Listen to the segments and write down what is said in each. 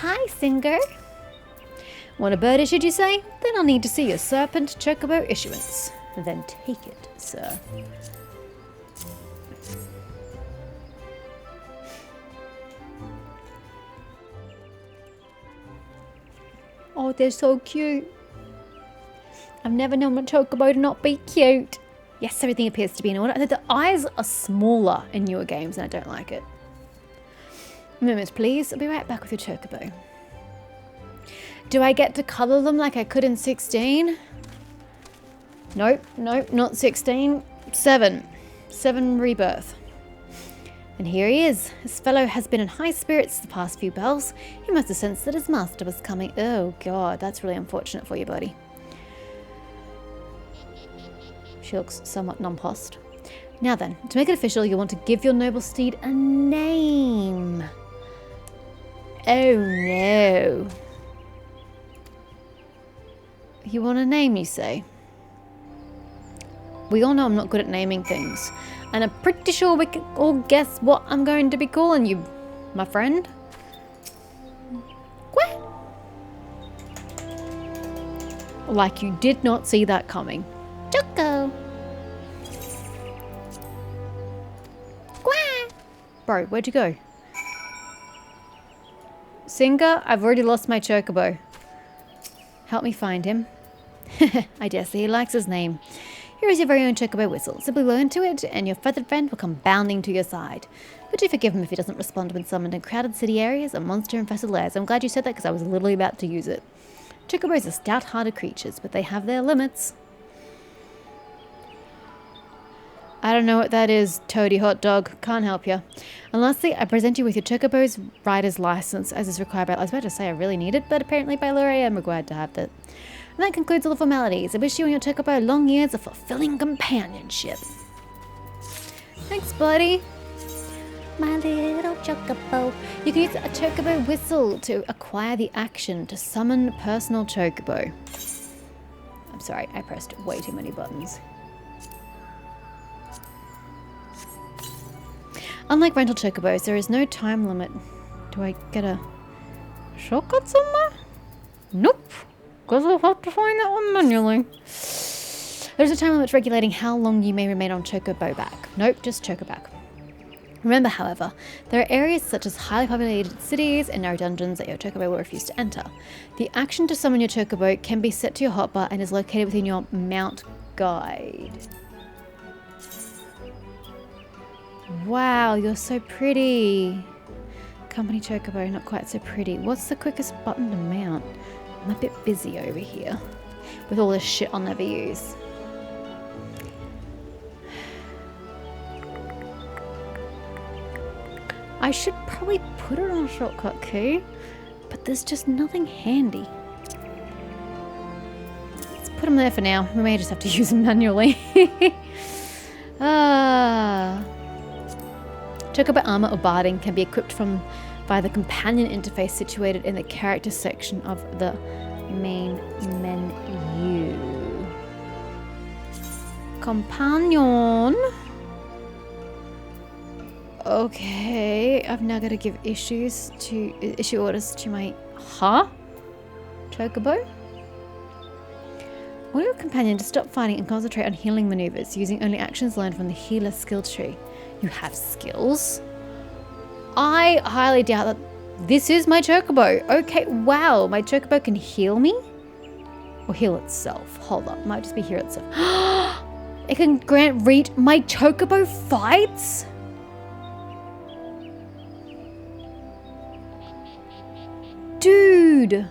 hi, Singer. Want a bird issued, you say? Then I'll need to see your serpent chocobo issuance. Then take it, sir. Oh, they're so cute. I've never known a chocobo to not be cute. Yes, everything appears to be in order. The eyes are smaller in newer games and I don't like it. A moment, please. I'll be right back with your chocobo. Do I get to colour them like I could in 16? Nope, not 16. 7. 7 rebirth. And here he is. This fellow has been in high spirits the past few bells. He must have sensed that his master was coming. Oh god, that's really unfortunate for you, buddy. She looks somewhat nonplussed. Now then, to make it official, you want to give your noble steed a name. Oh no. You want a name, you say? We all know I'm not good at naming things. And I'm pretty sure we can all guess what I'm going to be calling you, my friend. What? Like you did not see that coming. Choco. Quack. Bro, where'd you go? Singer, I've already lost my chocobo. Help me find him. I dare say he likes his name. Here is your very own chocobo whistle. Simply blow into it, and your feathered friend will come bounding to your side. But do forgive him if he doesn't respond when summoned in crowded city areas or monster-infested lairs. I'm glad you said that because I was literally about to use it. Chocobos are stout-hearted creatures, but they have their limits. I don't know what that is, Toady Hot Dog. Can't help you. And lastly, I present you with your Chocobo's rider's license, as is required by... I was about to say I really need it, but apparently by law I am required to have that. And that concludes all the formalities. I wish you and your Chocobo long years of fulfilling companionship. Thanks, buddy. My little Chocobo. You can use a Chocobo whistle to acquire the action to summon personal Chocobo. I'm sorry, I pressed way too many buttons. Unlike rental Chocobos, there is no time limit. Do I get a shortcut somewhere? Nope. Guess I'll have to find that one manually. There's a time limit regulating how long you may remain on Chocobo back. Nope, just Chocoback. Remember, however, there are areas such as highly populated cities and narrow dungeons that your Chocobo will refuse to enter. The action to summon your Chocobo can be set to your hotbar and is located within your mount guide. Wow, you're so pretty. Company Chocobo, not quite so pretty. What's the quickest button to mount? I'm a bit busy over here with all this shit I'll never use. I should probably put it on a shortcut key, but there's just nothing handy. Let's put them there for now. We may just have to use them manually. Chocobo armor or barding can be equipped via the companion interface situated in the character section of the main menu. Companion. Okay, I've now got to give issue orders to my Chocobo. Order your companion to stop fighting and concentrate on healing maneuvers using only actions learned from the healer skill tree. You have skills? I highly doubt that this is my Chocobo. Okay, wow, my Chocobo can heal me? Or heal itself. Hold up, might just be heal itself. It can grant reach. My Chocobo fights? Dude!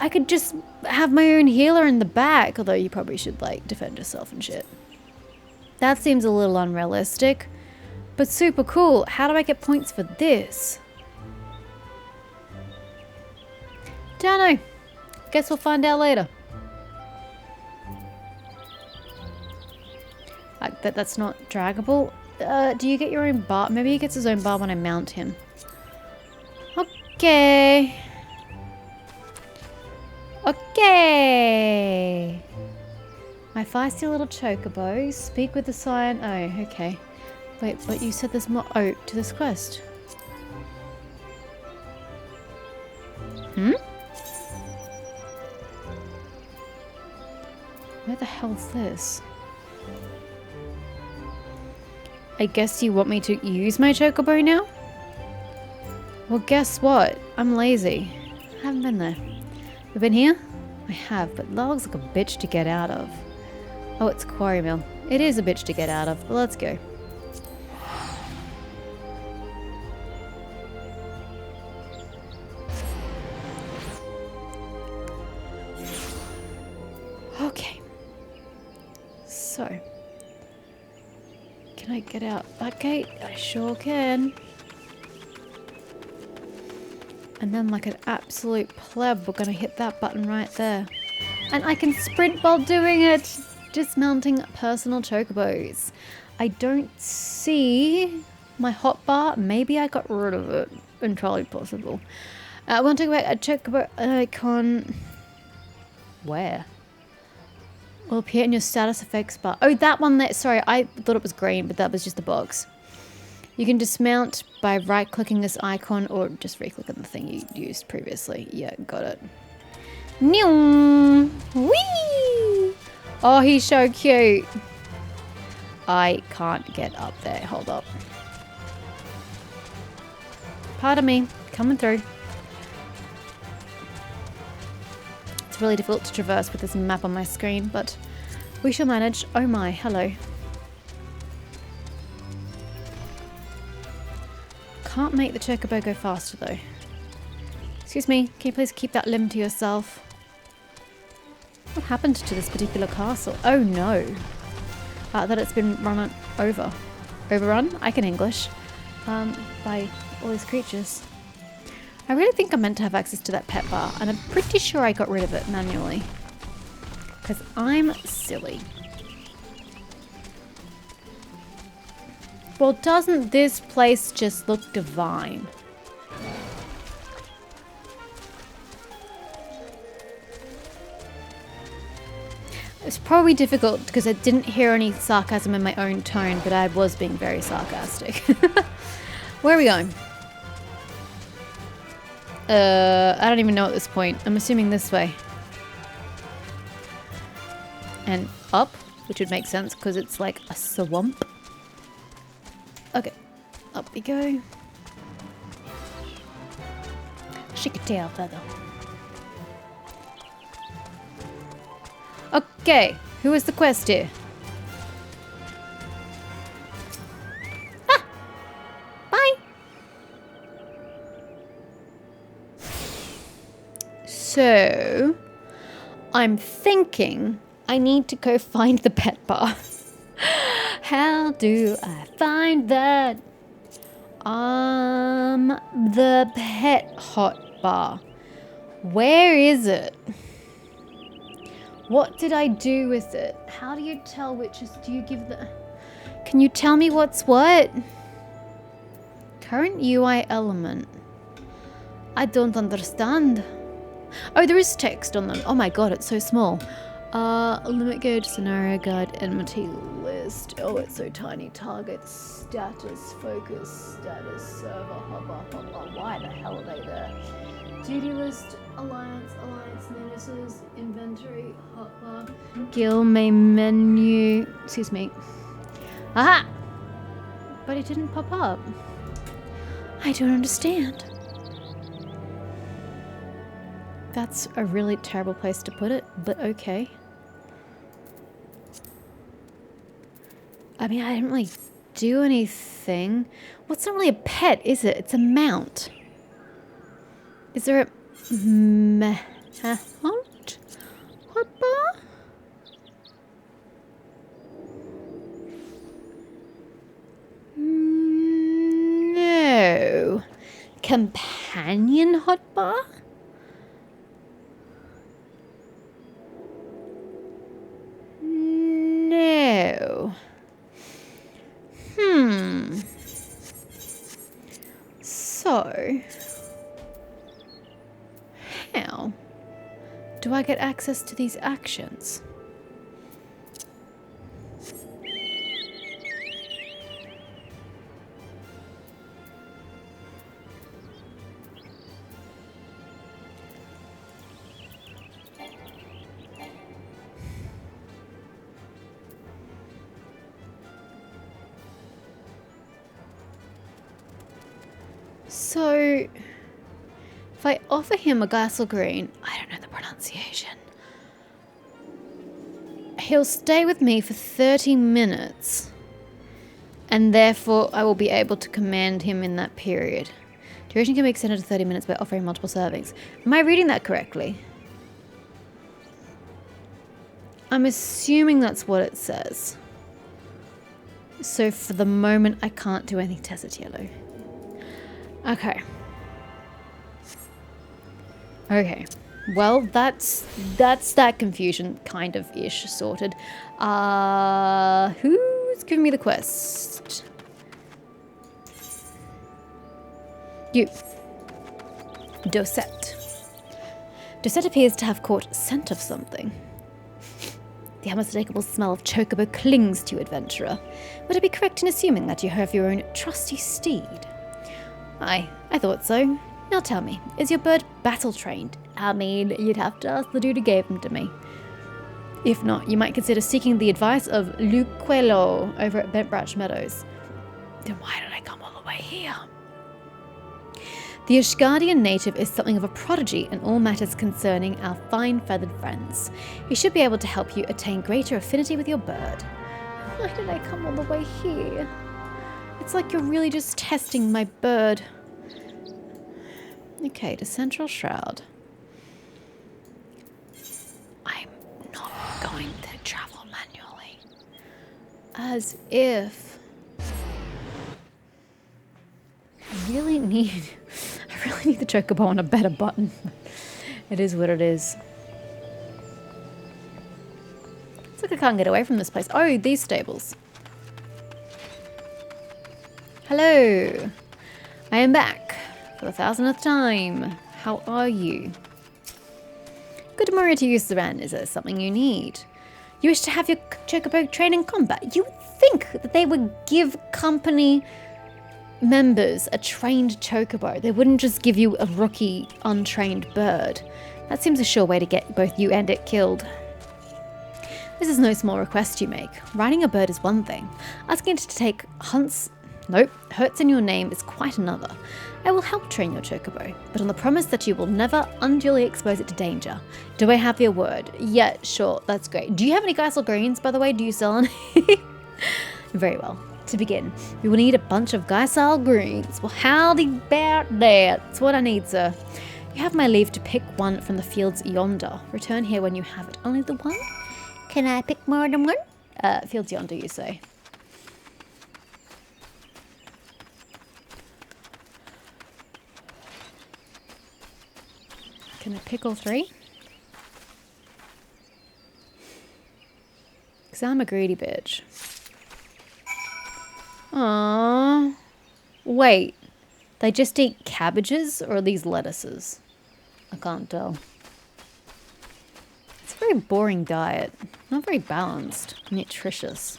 I could just have my own healer in the back, although you probably should, like, defend yourself and shit. That seems a little unrealistic, but super cool. How do I get points for this? Don't know. Guess we'll find out later. That's not draggable. Do you get your own bar? Maybe he gets his own bar when I mount him. Okay. Okay. My feisty little Chocobo, speak with the Scion. Oh, okay. Wait, but you said there's more to this quest. Hmm? Where the hell's this? I guess you want me to use my Chocobo now? Well, guess what? I'm lazy. I haven't been there. You've been here? I have, but looks like a bitch to get out of. Oh, it's Quarry Mill. It is a bitch to get out of, but let's go. Okay. So. Can I get out that gate? I sure can. And then like an absolute pleb, we're gonna hit that button right there. And I can sprint while doing it! Dismounting personal chocobos. I don't see my hotbar. Maybe I got rid of it. Entirely possible. I want to talk about a chocobo icon. Where? Will appear in your status effects bar. Oh, that one there. Sorry, I thought it was green, but that was just the box. You can dismount by right-clicking this icon or just re-clicking the thing you used previously. Yeah, got it. Whee! Oh, he's so cute. I can't get up there. Hold up. Pardon me. Coming through. It's really difficult to traverse with this map on my screen, but we shall manage. Oh my, hello. Can't make the Chocobo go faster though. Excuse me, can you please keep that limb to yourself? What happened to this particular castle? Oh no. That it's been run over. Overrun? I can English. By all these creatures. I really think I'm meant to have access to that pet bar, and I'm pretty sure I got rid of it manually. Because I'm silly. Well, doesn't this place just look divine? It's probably difficult because I didn't hear any sarcasm in my own tone, but I was being very sarcastic. Where are we going? I don't even know at this point. I'm assuming this way. And up, which would make sense because it's like a swamp. Okay, up we go. Chickatail feather. Okay, who is the quest here? Ah! Bye! So, I'm thinking I need to go find the pet bar. How do I find that? The pet hot bar. Where is it? What did I do with it? How do you tell which is... Do you give the... Can you tell me what's what? Current UI element. I don't understand. Oh, there is text on them. Oh my god, it's so small. Limit gauge, scenario guide, enmity list. Oh, it's so tiny. Target, status, focus, status, server, hopper. Why the hell are they there? Duty list, alliance notices, inventory, hotbar, guild main menu. Excuse me. Aha! But it didn't pop up. I don't understand. That's a really terrible place to put it, but okay. I mean, I didn't really do anything. What's not really a pet, is it? It's a mount. Is there a hotbar? No. Companion hotbar? No. So, how do I get access to these actions? So, if I offer him a Geisel Green, I don't know the pronunciation. He'll stay with me for 30 minutes. And therefore, I will be able to command him in that period. Duration can be extended to 30 minutes by offering multiple servings. Am I reading that correctly? I'm assuming that's what it says. So for the moment, I can't do anything Tacit Yellow. Okay. Okay. Well, that's that confusion kind of ish sorted. Who's giving me the quest? You. Dosette. Dosette appears to have caught scent of something. The unmistakable smell of Chocobo clings to you, adventurer. Would I be correct in assuming that you have your own trusty steed? Aye, I thought so. Now tell me, is your bird battle-trained? I mean, you'd have to ask the dude who gave him to me. If not, you might consider seeking the advice of Luquelo over at Bent Branch Meadows. Then why did I come all the way here? The Ashgardian native is something of a prodigy in all matters concerning our fine feathered friends. He should be able to help you attain greater affinity with your bird. Why did I come all the way here? It's like you're really just testing my bird. Okay, to Central Shroud. I'm not going to travel manually. As if... I really need the Chocobo on a better button. It is what it is. It's like I can't get away from this place. Oh, these stables. Hello. I am back for the 1000th time. How are you? Good morning to you, Saran. Is there something you need? You wish to have your Chocobo train in combat? You would think that they would give company members a trained Chocobo. They wouldn't just give you a rookie, untrained bird. That seems a sure way to get both you and it killed. This is no small request you make. Riding a bird is one thing. Asking it to take hurts in your name is quite another. I will help train your Chocobo, but on the promise that you will never unduly expose it to danger. Do I have your word? Yeah, sure, that's great. Do you have any Geisel Greens, by the way? Do you sell any? Very well. To begin, we will need a bunch of Geisel Greens. Well, howdy about that? That's what I need, sir. You have my leave to pick one from the fields yonder. Return here when you have it. Only the one? Can I pick more than one? Fields yonder, you say. Can I pick all three? Because I'm a greedy bitch. Aww. Wait, they just eat cabbages or are these lettuces? I can't tell. It's a very boring diet. Not very balanced. Nutritious.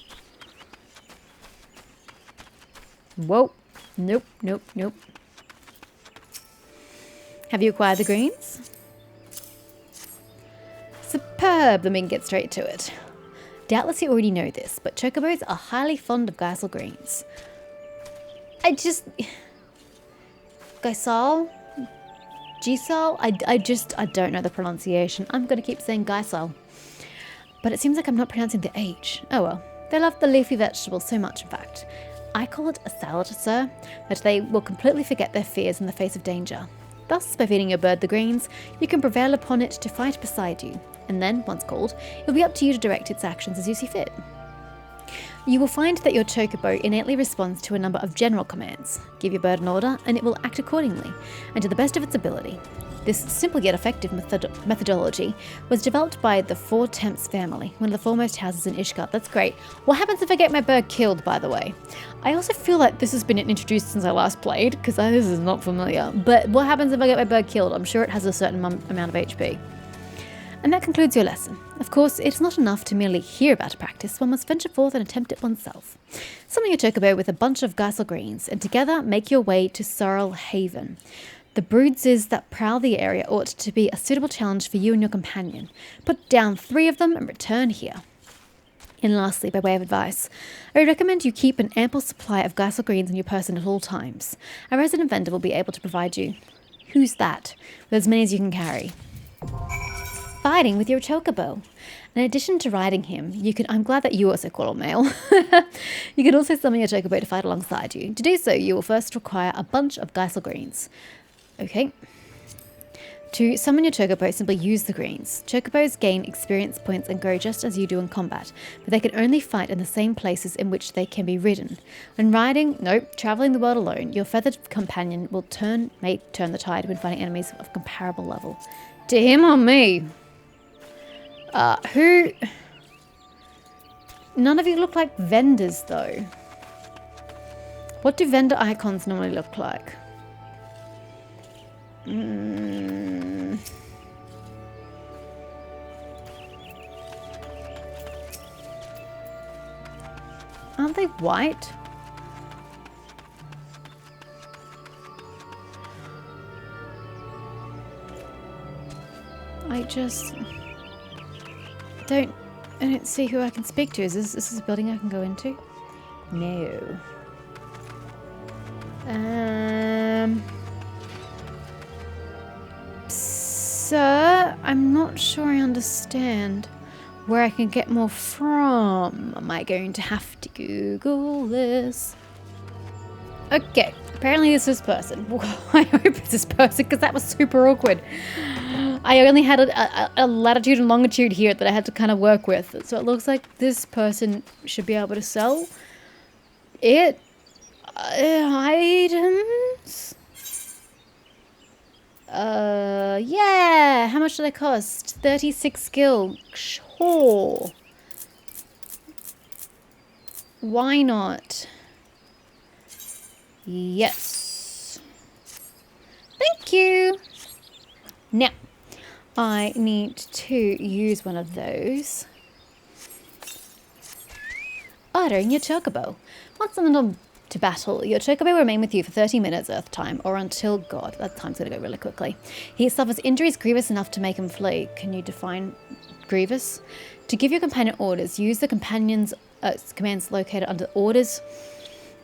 Whoa. Nope, nope, nope. Have you acquired the greens? Superb. Let me get straight to it. Doubtless you already know this, but Chocobos are highly fond of Geisel Greens. Geisel? Gisel? I don't know the pronunciation. I'm going to keep saying Geisel. But it seems like I'm not pronouncing the H. Oh well. They love the leafy vegetables so much, in fact. I call it a salad, sir, that they will completely forget their fears in the face of danger. Thus, by feeding your bird the greens, you can prevail upon it to fight beside you. And then, once called, it'll be up to you to direct its actions as you see fit. You will find that your Chocobo innately responds to a number of general commands. Give your bird an order, and it will act accordingly, and to the best of its ability. This simple yet effective methodology was developed by the Four Temps family, one of the foremost houses in Ishgard. That's great. What happens if I get my bird killed, by the way? I also feel like this has been introduced since I last played, because this is not familiar. But what happens if I get my bird killed? I'm sure it has a certain amount of HP. And that concludes your lesson. Of course, it is not enough to merely hear about a practice. One must venture forth and attempt it oneself. Summon your Chocobo with a bunch of Geisel Greens, and together make your way to Sorrel Haven. The broodses that prowl the area ought to be a suitable challenge for you and your companion. Put down 3 of them and return here. And lastly, by way of advice, I would recommend you keep an ample supply of Geisel greens in your person at all times. A resident vendor will be able to provide you, who's that, with as many as you can carry. Fighting with your Chocobo. In addition to riding him, I'm glad that you also call him male. You can also summon your Chocobo to fight alongside you. To do so, you will first require a bunch of Geisel greens. Okay. To summon your Chocobo, simply use the greens. Chocobos gain experience points and grow just as you do in combat, but they can only fight in the same places in which they can be ridden. When traveling the world alone, your feathered companion will turn the tide when fighting enemies of comparable level. To him or me? None of you look like vendors, though. What do vendor icons normally look like? Aren't they white? I don't see who I can speak to. Is this a building I can go into? No. Sir, I'm not sure I understand where I can get more from. Am I going to have to Google this? Okay, apparently it's this person. I hope it's this person because that was super awkward. I only had a latitude and longitude here that I had to kind of work with. So it looks like this person should be able to sell it. Items? Yeah. How much do they cost? 36 skill. Sure. Why not? Yes. Thank you. Now, I need to use one of those. Ordering your Chocobo. Once summoned to battle, your Chocobo will remain with you for 30 minutes Earth time, or until God. That time's going to go really quickly. He suffers injuries grievous enough to make him flee. Can you define grievous? To give your companion orders, use the companion's commands located under orders.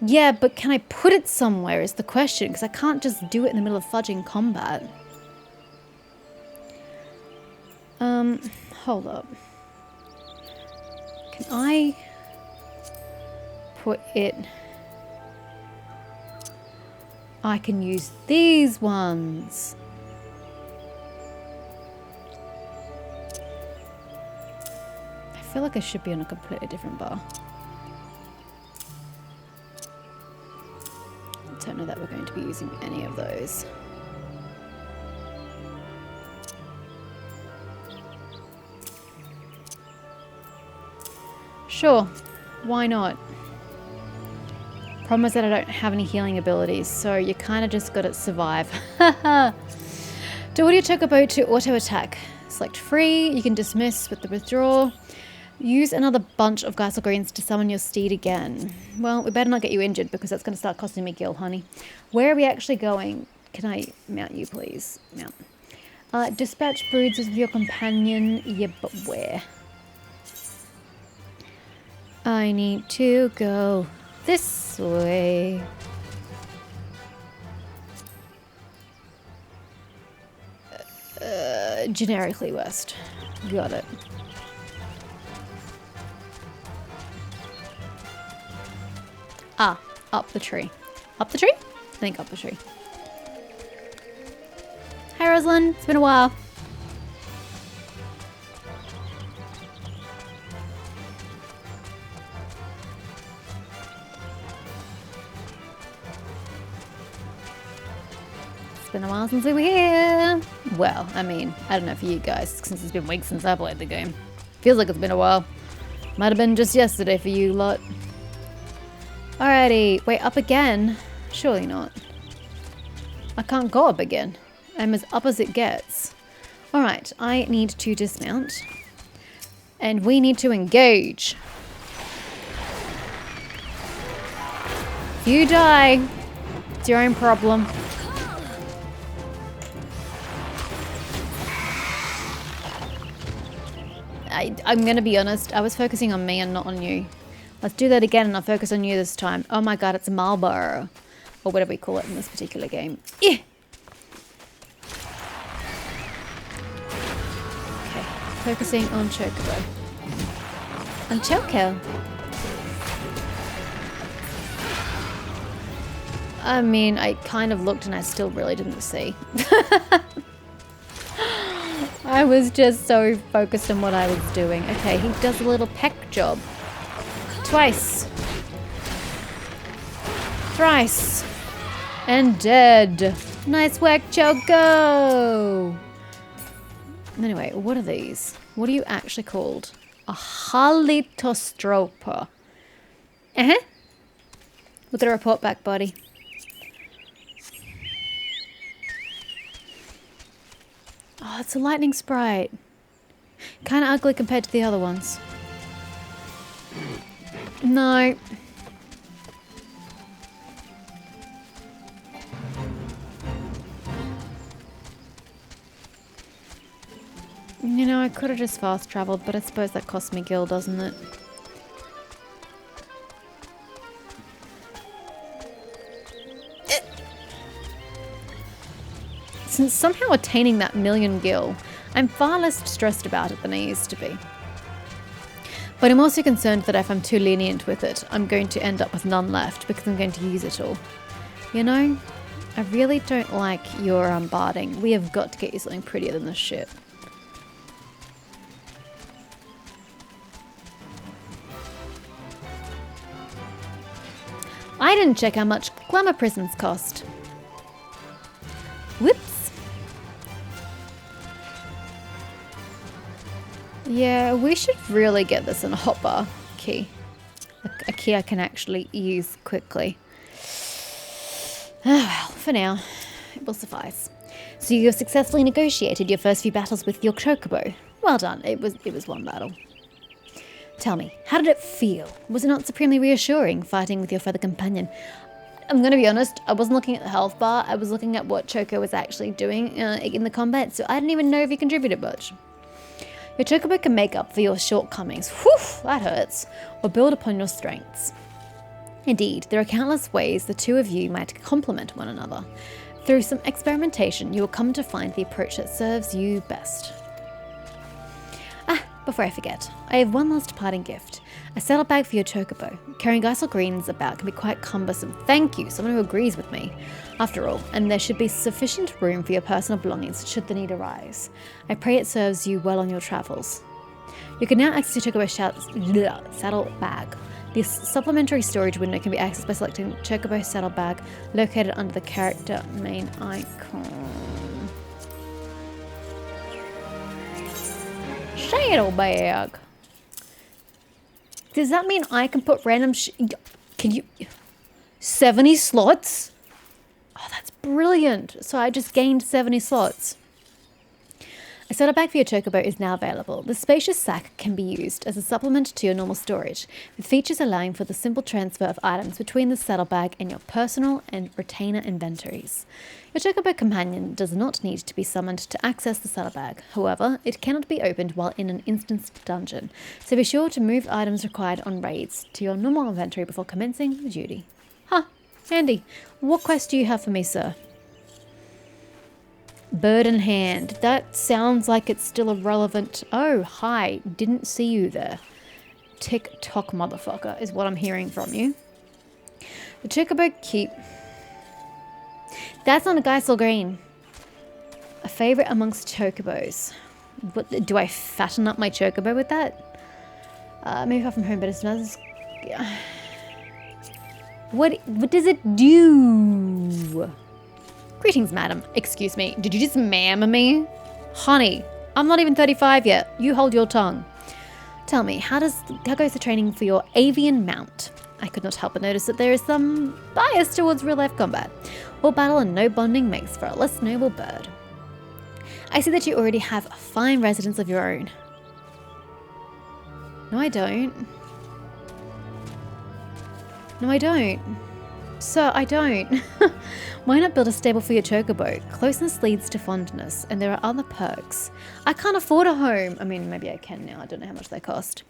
Yeah, but can I put it somewhere is the question, because I can't just do it in the middle of fudging combat. Hold up. Can I put it... I can use these ones. I feel like I should be on a completely different bar. I don't know that we're going to be using any of those. Sure, why not? Problem is that I don't have any healing abilities, so you kind of just got to survive. To order your Chocobo to auto attack. Select free, you can dismiss with the withdraw. Use another bunch of Geisel greens to summon your steed again. Well, we better not get you injured because that's going to start costing me gil, honey. Where are we actually going? Can I mount you, please? Mount. Dispatch broods with your companion. Yeah, but where? I need to go this way. Generically west. Got it. Ah, up the tree. Up the tree? I think up the tree. Hi, Rosalind. It's been a while. It's been a while since we were here. Well, I mean, I don't know for you guys, since it's been weeks since I played the game. Feels like it's been a while. Might have been just yesterday for you lot. Alrighty. Wait, up again? Surely not. I can't go up again. I'm as up as it gets. Alright, I need to dismount. And we need to engage. If you die, it's your own problem. I'm going to be honest. I was focusing on me and not on you. Let's do that again and I'll focus on you this time. Oh my god, it's a Marlboro. Or whatever we call it in this particular game. Yeah. Okay, focusing on Chocobo. And Choco. I mean, I kind of looked and I still really didn't see. I was just so focused on what I was doing. Okay, he does a little peck job. Twice. Thrice. And dead. Nice work, Choco! Anyway, what are these? What are you actually called? A halitostropa. Uh-huh. Look at a report back, buddy. Oh, it's a lightning sprite. Kind of ugly compared to the other ones. No. You know, I could have just fast traveled, but I suppose that cost me gil, doesn't it? Since somehow attaining that 1,000,000 gil, I'm far less stressed about it than I used to be. But I'm also concerned that if I'm too lenient with it, I'm going to end up with none left because I'm going to use it all. You know, I really don't like your barding. We have got to get you something prettier than this shit. I didn't check how much glamour prisms cost. Whoops. Yeah, we should really get this in a hotbar key. A key I can actually use quickly. Oh well, for now, it will suffice. So you have successfully negotiated your first few battles with your Chocobo. Well done, it was one battle. Tell me, how did it feel? Was it not supremely reassuring fighting with your feather companion? I'm going to be honest, I wasn't looking at the health bar, I was looking at what Choco was actually doing in the combat, so I didn't even know if he contributed much. Your Chocobo can make up for your shortcomings, whew, that hurts, or build upon your strengths. Indeed, there are countless ways the two of you might complement one another. Through some experimentation, you will come to find the approach that serves you best. Before I forget, I have one last parting gift. A saddlebag for your Chocobo. Carrying Geisel greens about can be quite cumbersome. Thank you, someone who agrees with me. After all, and there should be sufficient room for your personal belongings should the need arise. I pray it serves you well on your travels. You can now access your Chocobo saddlebag. This supplementary storage window can be accessed by selecting Chocobo saddlebag located under the character main icon. Saddlebag. Does that mean I can put random can you 70 slots? Oh, that's brilliant. So I just gained 70 slots. A saddlebag for your Chocobo is now available. The spacious sack can be used as a supplement to your normal storage, with features allowing for the simple transfer of items between the saddlebag and your personal and retainer inventories. Your Chocobo companion does not need to be summoned to access the saddlebag. However, it cannot be opened while in an instanced dungeon, so be sure to move items required on raids to your normal inventory before commencing the duty. Huh, handy. What quest do you have for me, sir? Bird in hand. That sounds like it's still a relevant... Oh, hi. Didn't see you there. Tick-tock, motherfucker, is what I'm hearing from you. The Chocobo keep... That's not a Geisel green. A favourite amongst Chocobos. What, do I fatten up my Chocobo with that? Maybe far from home, but it's not... What does it do? Greetings, madam. Excuse me, did you just ma'am me? Honey, I'm not even 35 yet. You hold your tongue. Tell me, how goes the training for your avian mount? I could not help but notice that there is some bias towards real-life combat. All battle and no bonding makes for a less noble bird. I see that you already have a fine residence of your own. No, I don't. No, I don't. Sir, I don't. Why not build a stable for your chocobo? Closeness leads to fondness, and there are other perks. I can't afford a home. I mean, maybe I can now. I don't know how much they cost.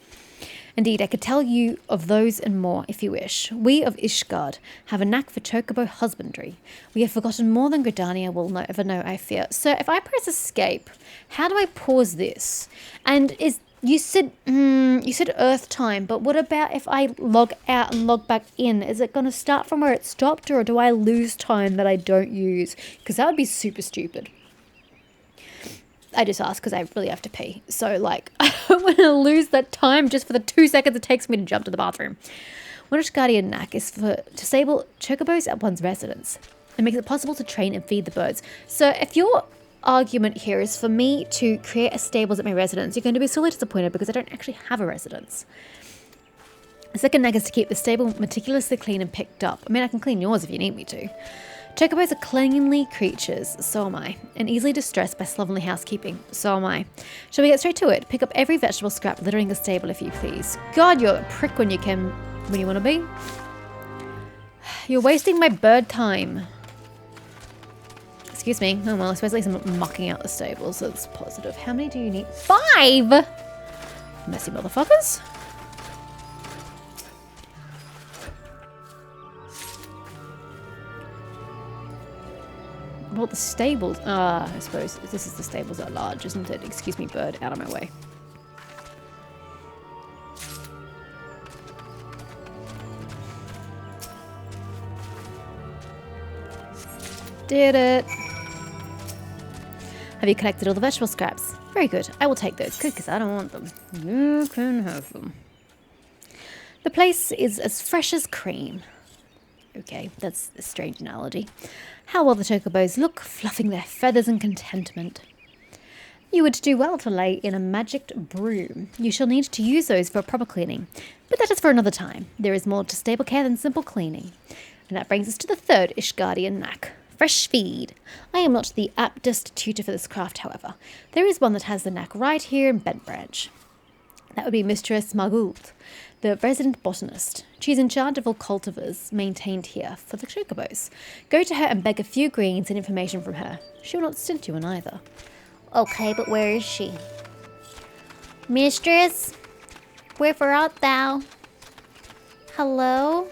Indeed, I could tell you of those and more if you wish. We of Ishgard have a knack for chocobo husbandry. We have forgotten more than Gridania will ever know, I fear. So if I press escape, how do I pause this? And you said Earth time, but what about if I log out and log back in? Is it going to start from where it stopped, or do I lose time that I don't use? Because that would be super stupid. I just asked because I really have to pee. So, like, I don't want to lose that time just for the 2 seconds it takes me to jump to the bathroom. One Ishgardian knack is to stable chocobos at one's residence. It makes it possible to train and feed the birds. So, if your argument here is for me to create a stables at my residence, you're going to be sorely disappointed because I don't actually have a residence. The second knack is to keep the stable meticulously clean and picked up. I mean, I can clean yours if you need me to. Chocobos are cleanly creatures, so am I, and easily distressed by slovenly housekeeping, so am I. Shall we get straight to it? Pick up every vegetable scrap littering the stable if you please. God, you're a prick when you want to be. You're wasting my bird time. Excuse me. Oh well, I suppose at least I'm not mucking out the stable, so it's positive. How many do you need? 5! Messy motherfuckers. Well, the stables. I suppose this is the stables at large, isn't it? Excuse me, bird, out of my way. Did it. Have you collected all the vegetable scraps? Very good. I will take those. Good, because I don't want them. You can have them. The place is as fresh as cream. Okay, that's a strange analogy. How well the chocobos look, fluffing their feathers in contentment. You would do well to lay in a magicked broom. You shall need to use those for proper cleaning, but that is for another time. There is more to stable care than simple cleaning. And that brings us to the third Ishgardian knack. Fresh feed. I am not the aptest tutor for this craft, however. There is one that has the knack right here in Bent Branch. That would be Mistress Margould, the resident botanist. She's in charge of all cultivars maintained here for the chocobos. Go to her and beg a few greens and information from her. She will not stint you in either. Okay, but where is she? Mistress? Wherefore art thou? Hello?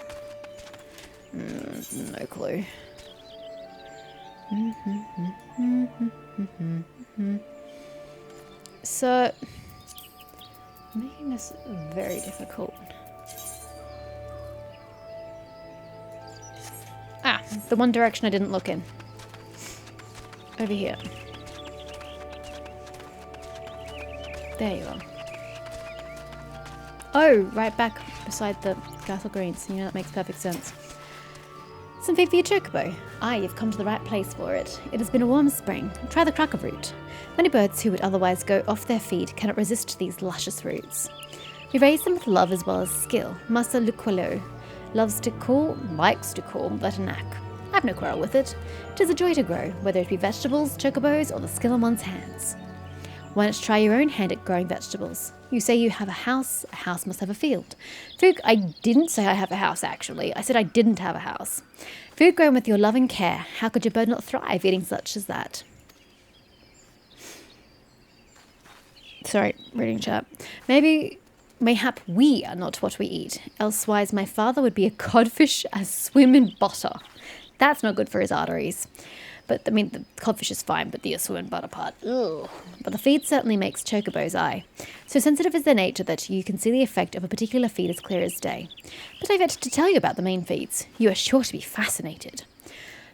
No clue. So, making this very difficult. Ah, the one direction I didn't look in. Over here. There you are. Oh, right back beside the castle greens. You know, that makes perfect sense. Some feed for your chocobo. Aye, you've come to the right place for it. It has been a warm spring. Try the cracker root. Many birds who would otherwise go off their feed cannot resist these luscious roots. We raise them with love as well as skill. Master Luquelo likes to call that a knack. I've no quarrel with it. 'Tis a joy to grow, whether it be vegetables, chocobos, or the skill in one's hands. Why not try your own hand at growing vegetables? You say you have a house must have a field. Food, I didn't say I have a house, actually. I said I didn't have a house. Food grown with your loving care, how could your bird not thrive eating such as that? Sorry, reading chat. Mayhap we are not what we eat. Elsewise my father would be a codfish as swim in butter. That's not good for his arteries. But, I mean, the codfish is fine, but the swim and butter part, ugh. But the feed certainly makes chocobos eye. So sensitive is their nature that you can see the effect of a particular feed as clear as day. But I've yet to tell you about the main feeds. You are sure to be fascinated.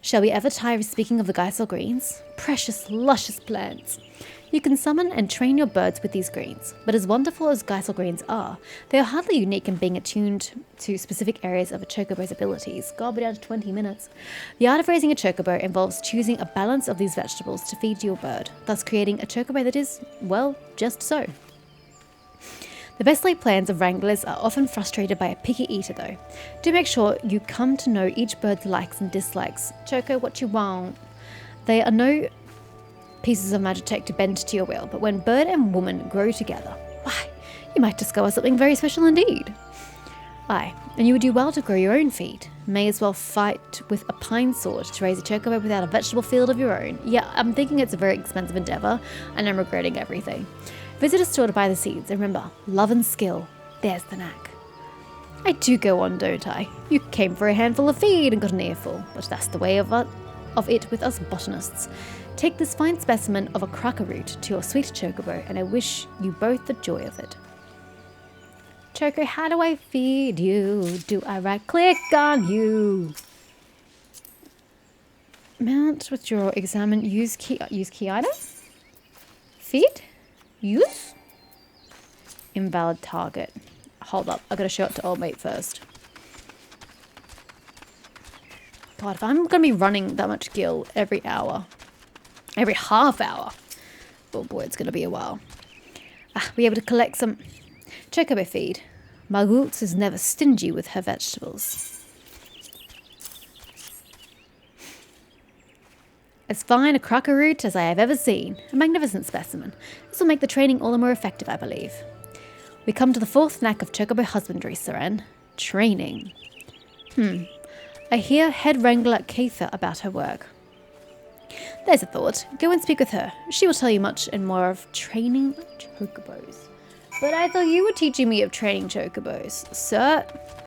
Shall we ever tire of speaking of the Geisel greens? Precious, luscious plants. You can summon and train your birds with these greens, but as wonderful as Geisel greens are, they are hardly unique in being attuned to specific areas of a chocobo's abilities. God, we're down to 20 minutes. The art of raising a chocobo involves choosing a balance of these vegetables to feed your bird, thus creating a chocobo that is, well, just so. The best laid plans of wranglers are often frustrated by a picky eater though. Do make sure you come to know each bird's likes and dislikes. Choco, what you want? They are no pieces of magitech to bend to your will, but when bird and woman grow together, why, you might discover something very special indeed. Aye, and you would do well to grow your own feed. May as well fight with a pine sword to raise a chocobo without a vegetable field of your own. Yeah, I'm thinking it's a very expensive endeavour, and I'm regretting everything. Visit a store to buy the seeds, and remember, love and skill, there's the knack. I do go on, don't I? You came for a handful of feed and got an earful, but that's the way of it with us botanists. Take this fine specimen of a cracker root to your sweet chocobo, and I wish you both the joy of it. Choco, how do I feed you? Do I right click on you? Mount, withdraw, examine, use key item? Feed? Use? Invalid target. Hold up, I gotta show it to old mate first. God, if I'm gonna be running that much gil every hour, every half hour, oh boy, it's gonna be a while. Be able to collect some chocobo feed. Margoots is never stingy with her vegetables. As fine a cracker root as I have ever seen. A magnificent specimen. This will make the training all the more effective, I believe. We come to the fourth knack of chocobo husbandry, Seren. Training. I hear head wrangler Keitha about her work. There's a thought. Go and speak with her. She will tell you much and more of training chocobos. But I thought you were teaching me of training chocobos, sir.